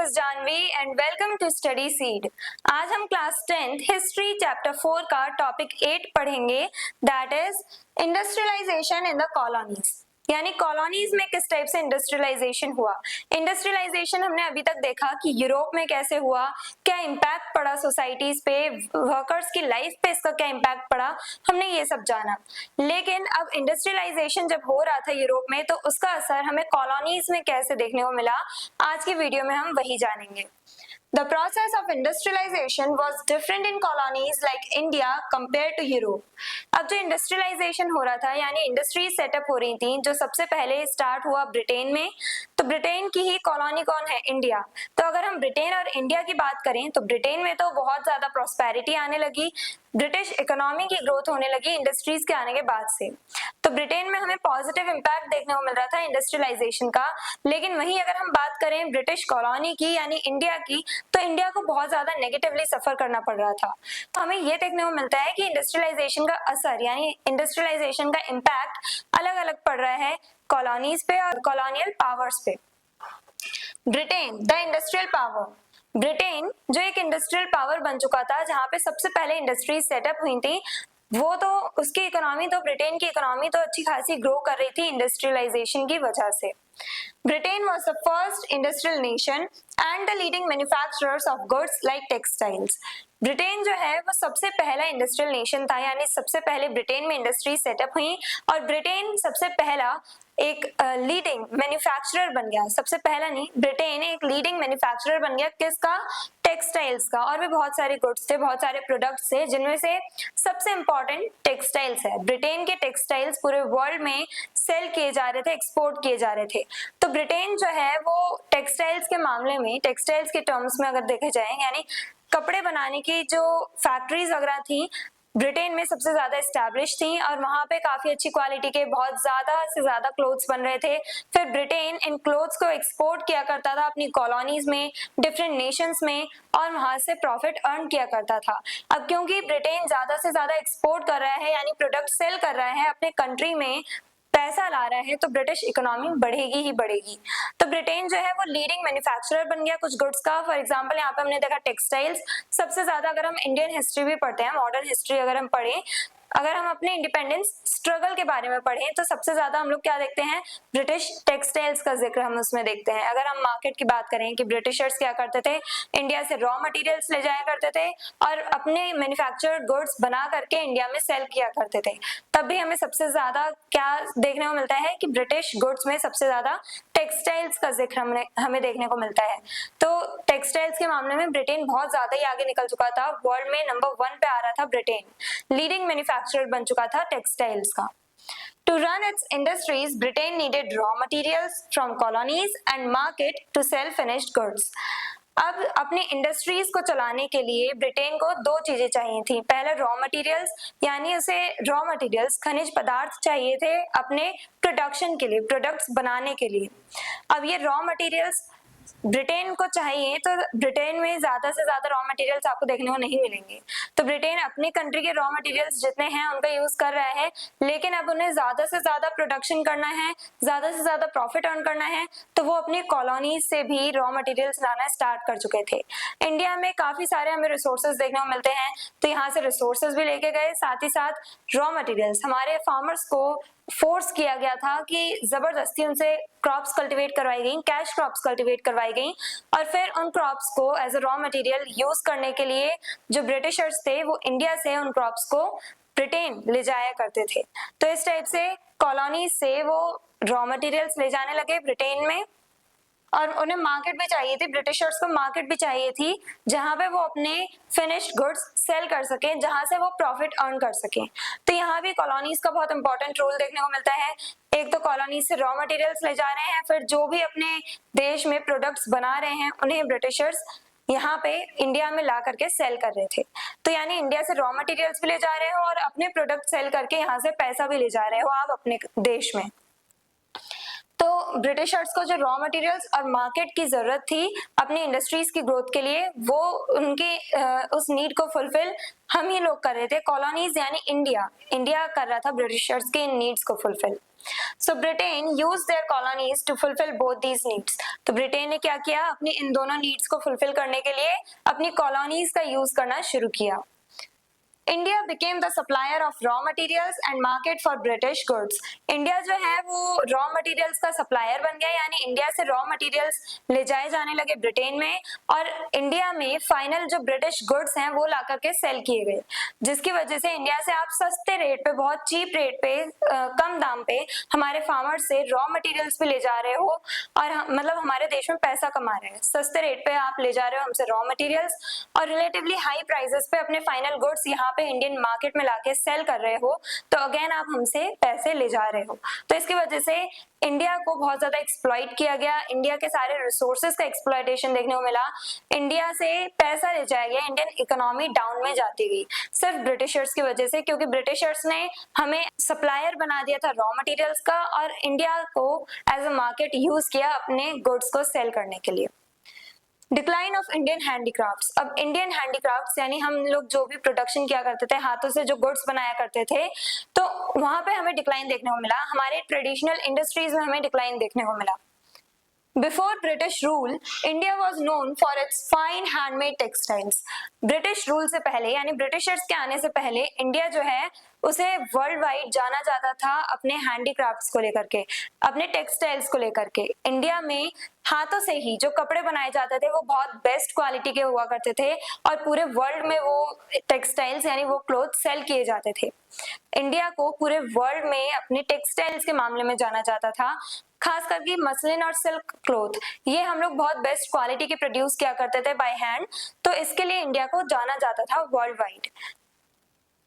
Is Janvi and welcome to study seed. आज हम class 10th history chapter 4 का topic 8 पढ़ेंगे, that is industrialisation in the colonies. यानी colonies में किस टाइप से इंडस्ट्रियलाइजेशन हुआ। इंडस्ट्रियलाइजेशन हमने अभी तक देखा कि यूरोप में कैसे हुआ, क्या इम्पैक्ट पड़ा सोसाइटीज पे, वर्कर्स की लाइफ पे इसका क्या इम्पैक्ट पड़ा, हमने ये सब जाना। लेकिन अब इंडस्ट्रियलाइजेशन जब हो रहा था यूरोप में, तो उसका असर हमें कॉलोनीज में कैसे देखने को मिला, आज की वीडियो में हम वही जानेंगे। The process of industrialization was different in colonies like India compared to Europe. अब जो इंडस्ट्रियलाइजेशन हो रहा था यानी इंडस्ट्रीज सेटअप हो रही थी, जो सबसे पहले स्टार्ट हुआ ब्रिटेन में, तो ब्रिटेन की ही कॉलोनी कौन है? इंडिया। तो अगर हम ब्रिटेन और इंडिया की बात करें तो ब्रिटेन में तो बहुत ज्यादा प्रॉस्पेरिटी आने लगी, ब्रिटिश इकोनॉमी की ग्रोथ होने लगी इंडस्ट्रीज के आने के बाद से। तो ब्रिटेन में हमें पॉजिटिव इंपैक्ट देखने को मिल रहा था इंडस्ट्रियलाइजेशन का। लेकिन वहीं अगर हम बात करें ब्रिटिश कॉलोनी की यानी इंडिया की, तो इंडिया को बहुत ज्यादा नेगेटिवली सफर करना पड़ रहा था। तो हमें ये देखने को मिलता है कि इंडस्ट्रियलाइजेशन का असर यानी इंडस्ट्रियलाइजेशन का इम्पैक्ट अलग अलग पड़ रहा है कॉलोनीज पे और कॉलोनियल पावर्स पे। Britain the industrial power. Britain जो एक इंडस्ट्रियल पावर बन चुका था, जहां पे सबसे पहले इंडस्ट्रीज सेटअप हुई थी, वो तो उसकी इकोनॉमी तो ब्रिटेन की इकोनॉमी तो अच्छी खासी ग्रो कर रही थी इंडस्ट्रियलाइजेशन की वजह से। Britain was the first industrial nation and the leading manufacturers of goods like textiles. Britain जो है वो सबसे पहला इंडस्ट्रियल नेशन था, यानी सबसे पहले ब्रिटेन में इंडस्ट्री सेटअप हुई और ब्रिटेन सबसे पहला एक लीडिंग मैन्युफैक्चरर बन गया। सबसे पहला नहीं, ब्रिटेन एक लीडिंग मैन्युफैक्चरर बन गया। किसका? टेक्सटाइल्स का। और भी बहुत सारे गुड्स थे, बहुत सारे प्रोडक्ट्स थे, जिनमें से सबसे इंपॉर्टेंट टेक्सटाइल्स है। ब्रिटेन के टेक्सटाइल्स पूरे वर्ल्ड में सेल किए जा रहे थे, एक्सपोर्ट किए जा रहे थे। तो ब्रिटेन जो है वो टेक्सटाइल्स के मामले में, टेक्सटाइल्स के टर्म्स में अगर देखे जाए, यानी कपड़े बनाने की जो फैक्ट्रीज वगैरह थी, ब्रिटेन में सबसे ज्यादा एस्टैब्लिश थी और वहां पे काफी अच्छी क्वालिटी के बहुत ज्यादा से ज्यादा क्लोथ्स बन रहे थे। फिर ब्रिटेन इन क्लोथ्स को एक्सपोर्ट किया करता था अपनी कॉलोनीज में, डिफरेंट नेशंस में, और वहां से प्रॉफिट अर्न किया करता था। अब क्योंकि ब्रिटेन ज्यादा से ज्यादा एक्सपोर्ट कर रहा है यानी प्रोडक्ट सेल कर रहा है अपने कंट्री में, पैसा ला रहा है, तो ब्रिटिश इकोनॉमी बढ़ेगी ही बढ़ेगी। तो ब्रिटेन जो है वो लीडिंग मैन्युफैक्चरर बन गया कुछ गुड्स का। फॉर एग्जांपल यहाँ पे हमने देखा टेक्सटाइल्स। सबसे ज्यादा अगर हम इंडियन हिस्ट्री भी पढ़ते हैं, मॉडर्न हिस्ट्री अगर हम पढ़ें, अगर हम अपने इंडिपेंडेंस स्ट्रगल के बारे में पढ़ें, तो सबसे ज्यादा हम लोग क्या देखते हैं? ब्रिटिश टेक्सटाइल्स का जिक्र हम उसमें देखते हैं। अगर हम मार्केट की बात करें कि ब्रिटिशर्स क्या करते थे, इंडिया से रॉ मटेरियल्स ले जाया करते थे और अपने मैन्युफैक्चर्ड गुड्स बना करके इंडिया में सेल किया करते थे। तब भी हमें सबसे ज्यादा क्या देखने को मिलता है कि ब्रिटिश गुड्स में सबसे ज्यादा टेक्सटाइल्स का जिक्र हमें देखने को मिलता है। तो टेक्सटाइल्स के मामले में ब्रिटेन बहुत ज्यादा ही आगे निकल चुका था, वर्ल्ड में नंबर 1 पे आ रहा था ब्रिटेन, लीडिंग मैन्युफैक्चरर बन चुका था टेक्सटाइल्स का। To run its industries, Britain needed raw materials from colonies and market to sell finished goods. अब अपनी इंडस्ट्रीज को चलाने के लिए ब्रिटेन को दो चीजें चाहिए थी। पहले रॉ मटेरियल्स, यानी उसे रॉ मटेरियल्स खनिज पदार्थ चाहिए थे अपने प्रोडक्शन के लिए, प्रोडक्ट्स बनाने के लिए। अब ये रॉ मटेरियल्स ब्रिटेन को चाहिए, तो ब्रिटेन में ज्यादा से ज्यादा रॉ मटेरियल्स आपको देखने को नहीं मिलेंगे। तो ब्रिटेन अपनी कंट्री के रॉ मटेरियल्स जितने हैं उनका यूज कर रहा है, लेकिन अब उन्हें ज्यादा से ज्यादा प्रोडक्शन करना है, ज्यादा से ज्यादा प्रॉफिट अर्न करना है, तो वो अपनी कॉलोनीज से भी रॉ मटेरियल्स लाना स्टार्ट कर चुके थे। इंडिया में काफी सारे हमें रिसोर्सेज देखने को मिलते हैं, तो यहाँ से रिसोर्सेज भी लेके गए, साथ ही साथ रॉ मटेरियल्स। हमारे फार्मर्स को फोर्स किया गया था कि जबरदस्ती उनसे क्रॉप्स कल्टीवेट करवाई गई, कैश क्रॉप्स कल्टीवेट करवाई गई, और फिर उन क्रॉप्स को as a raw material use करने के लिए जो ब्रिटिशर्स थे वो इंडिया से उन क्रॉप्स को ब्रिटेन ले जाया करते थे। तो इस टाइप से कॉलोनी से वो रॉ मटेरियल्स ले जाने लगे ब्रिटेन में, और उन्हें मार्केट भी चाहिए थी, ब्रिटिशर्स को मार्केट भी चाहिए थी जहां पे वो अपने फिनिश्ड गुड्स सेल कर सकें, जहां से वो प्रॉफिट अर्न कर सकें। तो यहाँ भी कॉलोनीज का बहुत इंपॉर्टेंट रोल देखने को मिलता है। एक तो कॉलोनीज से रॉ मटेरियल्स ले जा रहे हैं, फिर जो भी अपने देश में प्रोडक्ट्स बना रहे हैं उन्हें ब्रिटिशर्स यहाँ पे इंडिया में ला करके सेल कर रहे थे। तो यानी इंडिया से रॉ मटेरियल्स भी ले जा रहे हो और अपने प्रोडक्ट सेल करके यहाँ से पैसा भी ले जा रहे हो आप अपने देश में। तो ब्रिटिशर्स को जो रॉ मटेरियल्स और मार्केट की जरूरत थी अपनी इंडस्ट्रीज की ग्रोथ के लिए, वो उनके उस नीड को फुलफिल हम ही लोग कर रहे थे। कॉलोनीज यानी इंडिया कर रहा था ब्रिटिशर्स के इन नीड्स को fulfil. So Britain use their colonies to fulfil both these needs. तो ब्रिटेन ने क्या किया, अपनी इन दोनों नीड्स को फुलफिल करने के लिए अपनी कॉलोनीज का यूज करना शुरू किया। India became the supplier of raw materials and market for British goods. India जो है वो रॉ मटेरियल्स का सप्लायर बन गया, यानी इंडिया से रॉ मटेरियल्स ले जाए जाने लगे ब्रिटेन में, और इंडिया में फाइनल जो ब्रिटिश गुड्स हैं वो ला करके सेल किए गए, जिसकी वजह से इंडिया से आप सस्ते रेट पे, बहुत चीप रेट पे, कम दाम पे हमारे फार्मर्स से रॉ मटेरियल्स भी ले जा रहे हो, और मतलब हमारे देश में पैसा कमा रहे हैं। सस्ते रेट पे आप ले जा रहे हो हमसे रॉ मटेरियल्स, और रिलेटिवली हाई प्राइसेस पे अपने फाइनल गुड्स यहाँ पे इंडियन मार्केट में लाके सेल कर रहे हो, तो अगेन आप हमसे पैसे ले जा रहे हो। तो इसकी वजह से इंडिया को बहुत ज्यादा एक्सप्लॉइट किया गया, इंडिया के सारे रिसोर्सेज का एक्सप्लॉइटेशन देखने को मिला, इंडिया से पैसा ले जाया गया, इंडियन इकोनॉमी डाउन में जाती गई सिर्फ ब्रिटिशर्स की वजह से, क्योंकि ब्रिटिशर्स ने हमें सप्लायर बना दिया था रॉ मटेरियल्स का, और इंडिया को एज अ मार्केट यूज किया अपने गुड्स को सेल करने के लिए। Decline of Indian handicrafts. अब इंडियन हैंडीक्राफ्ट्स यानी हम लोग जो भी प्रोडक्शन किया करते थे, हाथों से जो गुड्स बनाया करते थे, तो वहां पे हमें डिक्लाइन देखने को मिला, हमारे ट्रेडिशनल इंडस्ट्रीज में हमें डिक्लाइन देखने को मिला। Before British rule, India was known for its fine handmade textiles. British rule से पहले यानी ब्रिटिशर्स के आने से पहले इंडिया जो है उसे वर्ल्ड वाइड जाना जाता था अपने हैंडीक्राफ्ट्स को लेकर के, अपने टेक्सटाइल्स को लेकर के। इंडिया में हाथों से ही जो कपड़े बनाए जाते थे वो बहुत बेस्ट क्वालिटी के हुआ करते थे, और पूरे वर्ल्ड में वो टेक्सटाइल्स यानी वो क्लोथ सेल किए जाते थे। इंडिया को पूरे वर्ल्ड में अपने टेक्सटाइल्स के मामले में जाना जाता था, खास करके मसलिन और सिल्क क्लोथ, ये हम लोग बहुत बेस्ट क्वालिटी के प्रोड्यूस किया करते थे बाय हैंड, तो इसके लिए इंडिया को जाना जाता था world wide.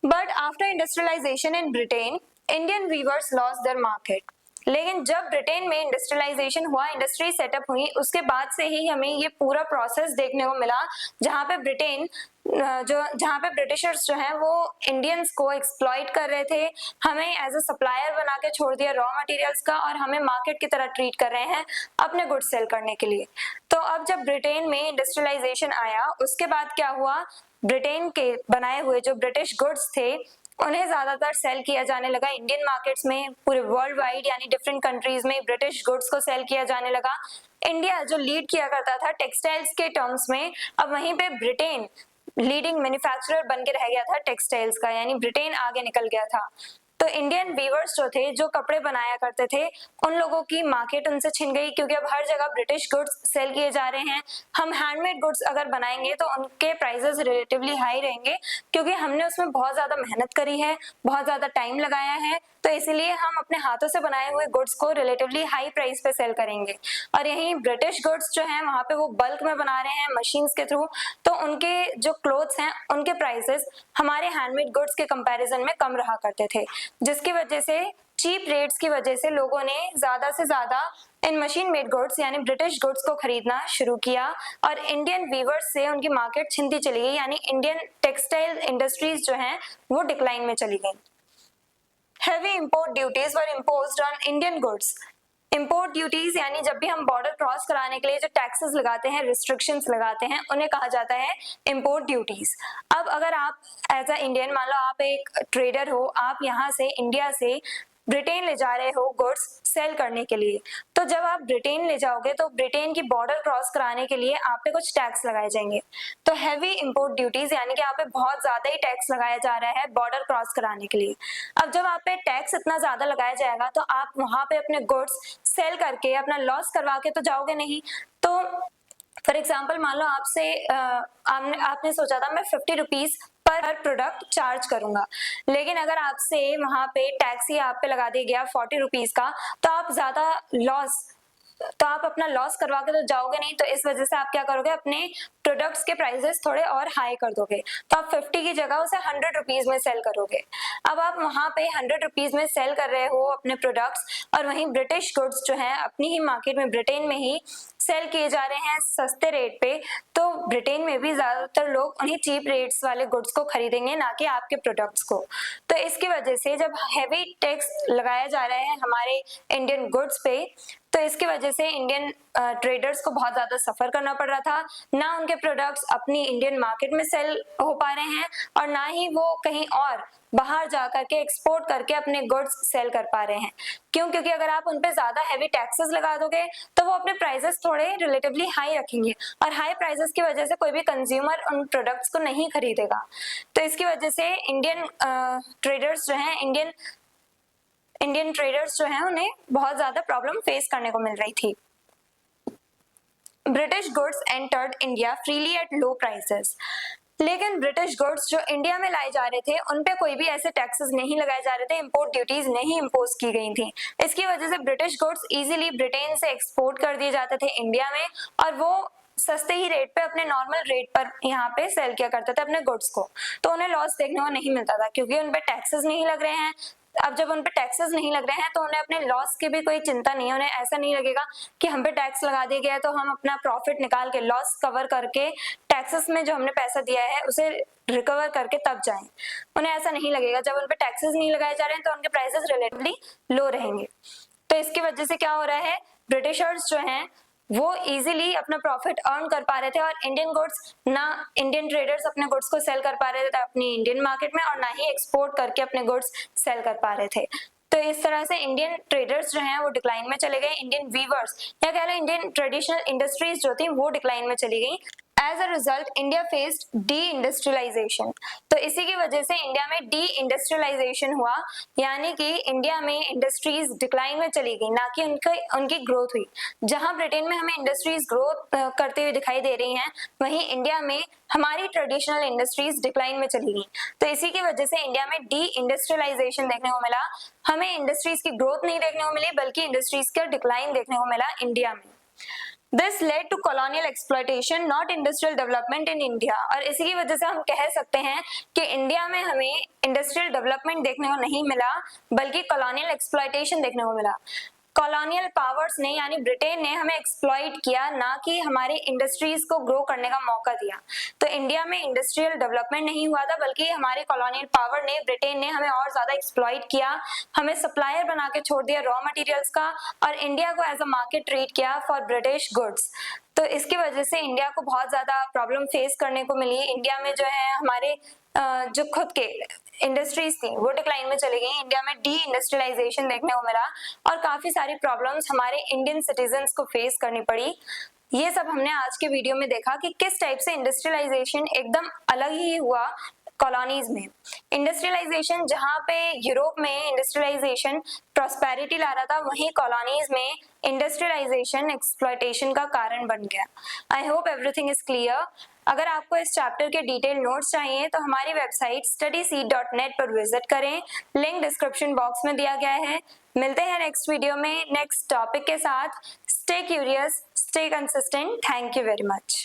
But after industrialisation in Britain, Indian weavers lost their market. लेकिन जब ब्रिटेन में इंडस्ट्रियलाइजेशन हुआ, इंडस्ट्री सेटअप हुई, उसके बाद से ही हमें ये पूरा प्रोसेस देखने को मिला जहाँ पे ब्रिटिशर्स जो हैं वो इंडियंस को एक्सप्लॉइट कर रहे थे, हमें एज अ सप्लायर बना के छोड़ दिया रॉ मटेरियल्स का, और हमें मार्केट की तरह ट्रीट कर रहे हैं अपने गुड्स सेल करने के लिए। तो अब जब ब्रिटेन में इंडस्ट्रियलाइजेशन आया, उसके बाद क्या हुआ, ब्रिटेन के बनाए हुए जो ब्रिटिश गुड्स थे उन्हें ज्यादातर सेल किया जाने लगा इंडियन मार्केट्स में, पूरे वर्ल्ड वाइड यानी डिफरेंट कंट्रीज में ब्रिटिश गुड्स को सेल किया जाने लगा। इंडिया जो लीड किया करता था टेक्सटाइल्स के टर्म्स में, अब वहीं पे ब्रिटेन लीडिंग मैन्युफैक्चरर बन के रह गया था टेक्सटाइल्स का, यानी ब्रिटेन आगे निकल गया था। तो इंडियन वीवर्स जो थे, जो कपड़े बनाया करते थे, उन लोगों की मार्केट उनसे छिन गई, क्योंकि अब हर जगह ब्रिटिश गुड्स सेल किए जा रहे हैं। हम हैंडमेड गुड्स अगर बनाएंगे तो उनके प्राइसेस रिलेटिवली हाई रहेंगे, क्योंकि हमने उसमें बहुत ज्यादा मेहनत करी है, बहुत ज्यादा टाइम लगाया है, तो इसीलिए हम अपने हाथों से बनाए हुए गुड्स को रिलेटिवली हाई प्राइस पे सेल करेंगे। और यही ब्रिटिश गुड्स जो हैं वहां पे वो बल्क में बना रहे हैं मशीन्स के थ्रू, तो उनके जो क्लोथ्स हैं उनके प्राइसेस हमारे हैंडमेड गुड्स के कंपैरिजन में कम रहा करते थे, जिसकी वजह से चीप रेट्स की वजह से लोगों ने ज्यादा से ज्यादा इन मशीन मेड गुड्स यानी ब्रिटिश गुड्स को खरीदना शुरू किया, और इंडियन वीवर्स से उनकी मार्केट छिनती चली गई, यानी इंडियन टेक्सटाइल इंडस्ट्रीज जो हैं वो डिक्लाइन में चली गई। Heavy import duties were imposed on Indian goods. Import duties यानी जब भी हम बॉर्डर क्रॉस कराने के लिए जो टैक्सेस लगाते हैं, रिस्ट्रिक्शंस लगाते हैं, उन्हें कहा जाता है इम्पोर्ट ड्यूटीज। अब अगर आप एज अ इंडियन, मान लो आप एक ट्रेडर हो, आप यहाँ से इंडिया से ब्रिटेन ले जा रहे हो गुड्स सेल करने के लिए, तो जब आप ब्रिटेन ले जाओगे तो ब्रिटेन की बॉर्डर क्रॉस कराने के लिए आप पे कुछ टैक्स लगाए जाएंगे। तो हैवी इंपोर्ट ड्यूटीज यानी कि आप पे बहुत ज्यादा ही टैक्स लगाया जा रहा है बॉर्डर क्रॉस कराने के लिए। अब जब आप पे टैक्स इतना ज्यादा लगाया जाएगा तो आप वहां पे अपने गुड्स सेल करके अपना लॉस करवा के तो जाओगे नहीं। तो फॉर एग्जाम्पल मान लो आपसे आपने सोचा था मैं 50 रुपीज पर प्रोडक्ट चार्ज करूंगा, लेकिन अगर आपसे वहां पे टैक्स ही आप पे लगा दिया गया 40 रुपीज का, तो आप ज्यादा तो आप अपना लॉस करवा के तो जाओगे नहीं। तो इस वजह से आप क्या करोगे, अपने प्रोडक्ट्स के प्राइसेस थोड़े और हाई कर दोगे, तो आप 50 की जगह उसे 100 रुपीज में सेल करोगे। अब आप वहां पे 100 रुपीज में सेल कर रहे हो अपने प्रोडक्ट्स, और वहीं ब्रिटिश गुड्स जो है अपनी ही मार्केट में ब्रिटेन में ही सेल किए जा रहे हैं सस्ते रेट पे, तो ब्रिटेन में भी ज्यादातर लोग उन्हीं चीप रेट्स वाले गुड्स को खरीदेंगे, ना कि आपके प्रोडक्ट्स को। तो इसकी वजह से जब हैवी टैक्स लगाया जा रहा है हमारे इंडियन गुड्स पे, तो इसकी वजह से इंडियन ट्रेडर्स को बहुत ज्यादा सफर करना पड़ रहा था, ना उनके प्रोडक्ट्स अपनी इंडियन मार्केट में सेल हो पा रहे हैं, और ना ही वो कहीं और बाहर जा करके एक्सपोर्ट करके अपने गुड्स सेल कर पा रहे हैं। क्यों? क्योंकि अगर आप उन पे ज्यादा हैवी टैक्सेस लगा दोगे तो वो अपने प्राइसेस थोड़े रिलेटिवली हाई रखेंगे, और हाई प्राइसेस की वजह से कोई भी कंज्यूमर उन प्रोडक्ट्स को नहीं खरीदेगा। तो इसकी वजह से इंडियन ट्रेडर्स जो हैं इंडियन ट्रेडर्स जो हैं उन्हें बहुत ज्यादा प्रॉब्लम फेस करने को मिल रही थी। British goods entered India freely at low prices. लेकिन ब्रिटिश गुड्स जो इंडिया में लाए जा रहे थे उन पे कोई भी ऐसे टैक्सेस नहीं लगाए जा रहे थे, इंपोर्ट ड्यूटीज नहीं इम्पोज की गई थी। इसकी वजह से ब्रिटिश गुड्स इजीली ब्रिटेन से एक्सपोर्ट कर दिए जाते थे इंडिया में, और वो सस्ते ही रेट पे अपने नॉर्मल रेट पर यहाँ पे सेल किया करते थे अपने गुड्स को। तो उन्हें लॉस देखने को नहीं मिलता था, क्योंकि उन पे टैक्सेस नहीं लग रहे हैं। अब जब उन पे टैक्सेस नहीं लग रहे हैं तो उन्हें अपने लॉस की भी कोई चिंता नहीं है। उन्हें ऐसा नहीं लगेगा कि हम पे टैक्स लगा दिया गया है तो हम अपना प्रॉफिट निकाल के, लॉस कवर करके, टैक्सेस में जो हमने पैसा दिया है उसे रिकवर करके तब जाएं। उन्हें ऐसा नहीं लगेगा। जब उन पे टैक्सेस नहीं लगाए जा रहे हैं तो उनके प्राइसेस रिलेटिवली लो रहेंगे। तो इसकी वजह से क्या हो रहा है, ब्रिटिशर्स जो हैं वो इजीली अपना प्रॉफिट अर्न कर पा रहे थे, और इंडियन ट्रेडर्स अपने गुड्स को सेल कर पा रहे थे अपनी इंडियन मार्केट में, और ना ही एक्सपोर्ट करके अपने गुड्स सेल कर पा रहे थे। तो इस तरह से इंडियन ट्रेडर्स जो हैं वो डिक्लाइन में चले गए। इंडियन वीवर्स या कह लो इंडियन ट्रेडिशनल इंडस्ट्रीज जो थी वो डिक्लाइन में चली गई। As a result India faced deindustrialisation. तो इसी की वजह से इंडिया में डी इंडस्ट्रियलाइजेशन हुआ, यानी कि इंडिया में इंडस्ट्रीज डिक्लाइन में चली गई, ना कि उनकी ग्रोथ हुई। जहां ब्रिटेन में हमें इंडस्ट्रीज ग्रोथ करते हुए दिखाई दे रही हैं, वहीं इंडिया में हमारी ट्रेडिशनल इंडस्ट्रीज डिक्लाइन में चली गई। तो इसी की वजह से इंडिया में डी इंडस्ट्रियलाइजेशन देखने को मिला। हमें इंडस्ट्रीज की ग्रोथ नहीं देखने को मिली, बल्कि इंडस्ट्रीज का डिक्लाइन देखने को मिला इंडिया में। This led to colonial exploitation, not industrial development in India। और इसी की वजह से हम कह सकते हैं कि इंडिया में हमें इंडस्ट्रियल डेवलपमेंट देखने को नहीं मिला, बल्कि कॉलोनियल एक्सप्लॉयटेशन देखने को मिला। कॉलोनियल पावर्स ने यानी ब्रिटेन ने हमें एक्सप्लॉइट किया, ना कि हमारी इंडस्ट्रीज को ग्रो करने का मौका दिया। तो इंडिया में इंडस्ट्रियल डेवलपमेंट नहीं हुआ था, बल्कि हमारी कॉलोनियल पावर ने, ब्रिटेन ने हमें और ज्यादा एक्सप्लॉइट किया, हमें सप्लायर बना के छोड़ दिया रॉ मटेरियल्स का, और इंडिया को एज अ मार्केट ट्रीट किया फॉर ब्रिटिश गुड्स। तो इसकी वजह से इंडिया को बहुत ज्यादा प्रॉब्लम फेस करने को मिली। इंडिया में जो है हमारे जो खुद के इंडस्ट्रीज थी वो डिक्लाइन में चली गई। इंडिया में डी इंडस्ट्रियलाइजेशन देखने को मिला, और काफी सारी प्रॉब्लम्स हमारे इंडियन सिटीजन्स को फेस करनी पड़ी। ये सब हमने आज के वीडियो में देखा कि किस टाइप से इंडस्ट्रियलाइजेशन एकदम अलग ही हुआ कॉलोनीज में। इंडस्ट्रियलाइजेशन जहाँ पे यूरोप में इंडस्ट्रियलाइजेशन प्रॉस्पेरिटी ला रहा था, वहीं कॉलोनीज में इंडस्ट्रियलाइजेशन एक्सप्लॉयटेशन का कारण बन गया। I hope everything is clear. अगर आपको इस चैप्टर के डिटेल नोट्स चाहिए तो हमारी वेबसाइट studyseed.net पर विजिट करें, लिंक डिस्क्रिप्शन बॉक्स में दिया गया है। मिलते हैं नेक्स्ट वीडियो में नेक्स्ट टॉपिक के साथ। Stay curious, stay consistent. Thank you very much.